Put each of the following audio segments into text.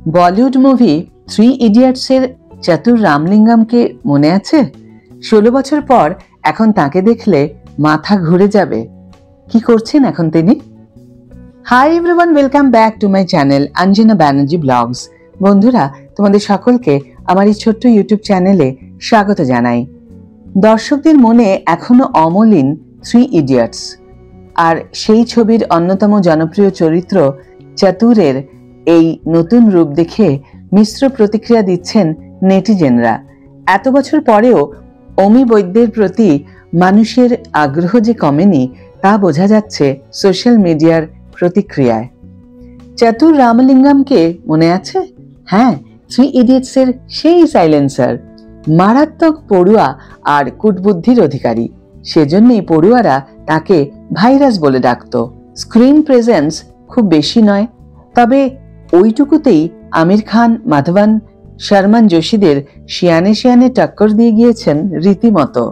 Bollywood movie 3 ইডিয়টসের চতুর রামলিঙ্গমকে মনে আছে? 16 বছর পর এখন তাকে দেখলে মাথা ঘুরে যাবে। কি করছেন এখন তিনি? Hi everyone, welcome back to my channel Anjana Banerjee blogs. বন্ধুরা, তোমাদের সকলকে আমার এই ছোট্ট ইউটিউব চ্যানেলে স্বাগত জানাই। দর্শকদের মনে এখনো অমলিন 3 ইডিয়টস, আর সেই ছবির অন্যতম জনপ্রিয় চরিত্র চতুরের এই নতুন রূপ দেখে মিশ্র প্রতিক্রিয়া দিচ্ছেন নেটিজেনরা। এত বছর পরেও অমি বৈদ্যের প্রতি মানুষের আগ্রহ যে কমেনি তা বোঝা যাচ্ছে সোশ্যাল মিডিয়ার প্রতিক্রিয়ায়। চতুর রামলিঙ্গমকে মনে আছে? হ্যাঁ, 3 ইডিয়টসের সেই সাইলেন্সার, মারাত্মক পড়ুয়া আর কূটবুদ্ধির অধিকারী। সেজন্যই পড়ুয়ারা তাকে ভাইরাস বলে ডাকত। স্ক্রিন প্রেজেন্স খুব বেশি নয়, তবে ওইটুকুতেই আমির খান, মাধবন, শর্মন যোশীদের শিয়ানে শিয়ানে টক্কর দিয়ে গিয়েছেন রীতিমতো।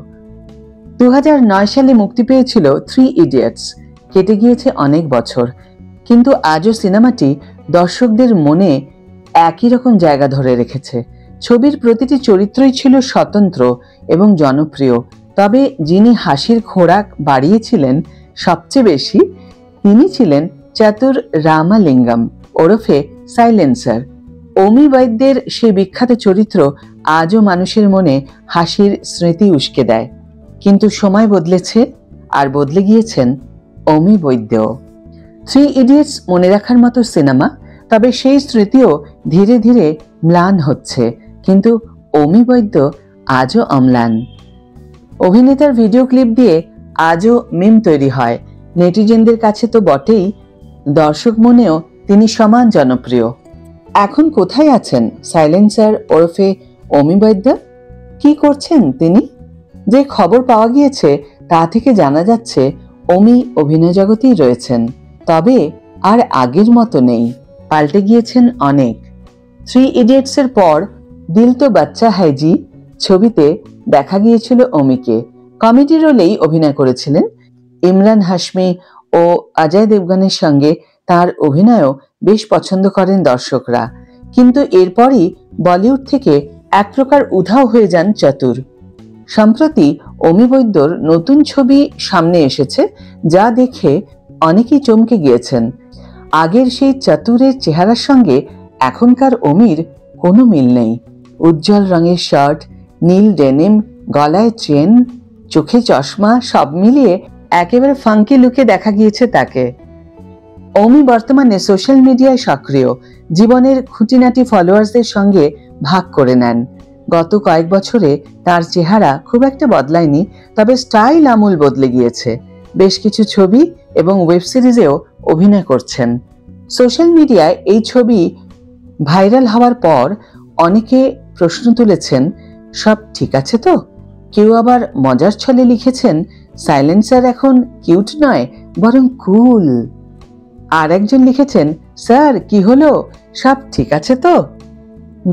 2009 সালে মুক্তি পেয়েছিল 3 ইডিয়টস। কেটে গিয়েছে অনেক বছর, কিন্তু আজও সিনেমাটি দর্শকদের মনে একই রকম জায়গা ধরে রেখেছে। ছবির প্রতিটি চরিত্রই ছিল স্বতন্ত্র এবং জনপ্রিয়, তবে যিনি হাসির খোরাক বাড়িয়েছিলেন সবচেয়ে বেশি, তিনি ছিলেন চতুর রামলিঙ্গম ওরফে সাইলেন্সার। অমি বৈদ্যের সেই বিখ্যাত চরিত্র আজও মানুষের মনে হাসির স্মৃতি উস্কে দেয়। কিন্তু সময় বদলেছে, আর বদলে গিয়েছেন অমি বৈদ্য। 3 ইডিয়টস মনে রাখার মতো সিনেমা, তবে সেই স্মৃতিও ধীরে ধীরে ম্লান হচ্ছে। কিন্তু অমি বৈদ্য আজও অম্লান। অভিনেতার ভিডিও ক্লিপ দিয়ে আজও মিম তৈরি হয়। নেটিজেনদের কাছে তো বটেই, দর্শক মনেও তিনি সমান জনপ্রিয়। এখন কোথায় আছেন সাইলেন্সার ওরফে অমি বৈদ্য? কি করছেন তিনি? যে খবর পাওয়া গিয়েছে তা থেকে জানা যাচ্ছে অমি অভিনয় জগতেই রয়েছেন, তবে আর আগের মতো নেই, পাল্টে গিয়েছেন অনেক। 3 ইডিয়টসের পর দিল তো বাচ্চা হ্যায় জি ছবিতে দেখা গিয়েছিল অমিকে। কমেডি রোলেই অভিনয় করেছিলেন। ইমরান হাশমি ও অজয় দেবগনের সঙ্গে তার অভিনয়ও বেশ পছন্দ করেন দর্শকরা। কিন্তু এরপরই বলিউড থেকে এক প্রকার উধাও হয়ে যান চতুর। সম্প্রতি অমি বৈদ্যর নতুন ছবি সামনে এসেছে, যা দেখে অনেকেই চমকে গিয়েছেন। আগের সেই চতুরের চেহারার সঙ্গে এখনকার অমির কোনো মিল নেই। উজ্জ্বল রঙের শার্ট, নীল ডেনিম, গলায় চেন, চোখে চশমা, সব মিলিয়ে একেবারে ফাঙ্কি লুকে দেখা গিয়েছে তাকে। অমি বর্তমানে সোশ্যাল মিডিয়ায় সক্রিয়, জীবনের খুঁটিনাটি ফলোয়ার্সদের সঙ্গে ভাগ করে নেন। গত কয়েক বছরে তার চেহারা খুব একটা বদলায়নি, তবে স্টাইল আমূল বদলে গিয়েছে। বেশ কিছু ছবি এবং ওয়েব সিরিজেও অভিনয় করছেন। সোশ্যাল মিডিয়ায় এই ছবি ভাইরাল হওয়ার পর অনেকে প্রশ্ন তুলেছেন, সব ঠিক আছে তো? কেউ আবার মজার ছলে লিখেছেন, সাইলেন্সার এখন কিউট নয়, বরং কুল। আর একজন লিখেছেন, স্যার কি হলো, সব ঠিক আছে তো?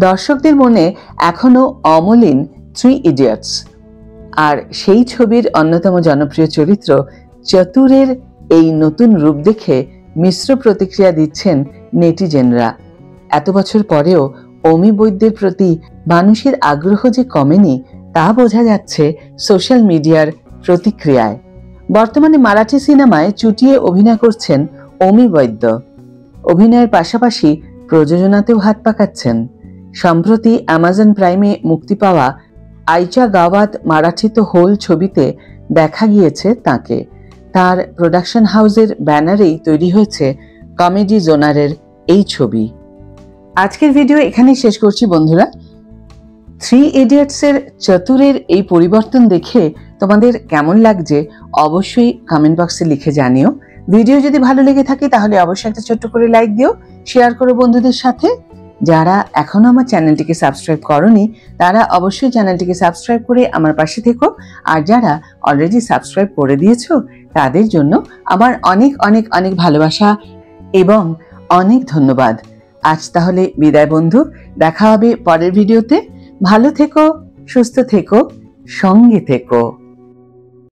দর্শকদের মনে এখনো অমলিন 3 ইডিয়টস, আর সেই ছবির অন্যতম জনপ্রিয় চরিত্র চতুরের এই নতুন রূপ দেখে মিশ্র প্রতিক্রিয়া দিচ্ছেন নেটিজেনরা। এত বছর পরেও অমি বৈদ্যের প্রতি মানুষের আগ্রহ যে কমেনি তা বোঝা যাচ্ছে সোশ্যাল মিডিয়ার প্রতিক্রিয়ায়। বর্তমানে মারাঠি সিনেমায় চুটিয়ে অভিনয় করছেন অমি বৈদ্য। অভিনয়ের পাশাপাশি প্রযোজনাতেও হাত পাকাচ্ছেন। সম্প্রতি অ্যামাজন প্রাইমে মুক্তি পাওয়া আইচা গাওয়াত মারাঠি তো হোল ছবিতে দেখা গিয়েছে তাকে। তার প্রোডাকশন হাউসের ব্যানারেই তৈরি হয়েছে কমেডি জোনারের এই ছবি। আজকের ভিডিও এখানেই শেষ করছি বন্ধুরা। 3 ইডিয়টসের চতুরের এই পরিবর্তন দেখে তোমাদের কেমন লাগছে অবশ্যই কমেন্ট বক্সে লিখে জানিও। ভিডিও যদি ভালো লেগে থাকে তাহলে অবশ্যই একটা ছোট্ট করে লাইক দিও, শেয়ার করো বন্ধুদের সাথে। যারা এখনো আমার চ্যানেলটিকে সাবস্ক্রাইব করোনি তারা অবশ্যই চ্যানেলটিকে সাবস্ক্রাইব করে আমার পাশে থেকো, আর যারা অলরেডি সাবস্ক্রাইব করে দিয়েছো তাদের জন্য আমার অনেক অনেক অনেক ভালোবাসা এবং অনেক ধন্যবাদ। আজ তাহলে বিদায় বন্ধু, দেখা হবে পরের ভিডিওতে। ভালো থেকো, সুস্থ থেকো, সঙ্গে থেকো।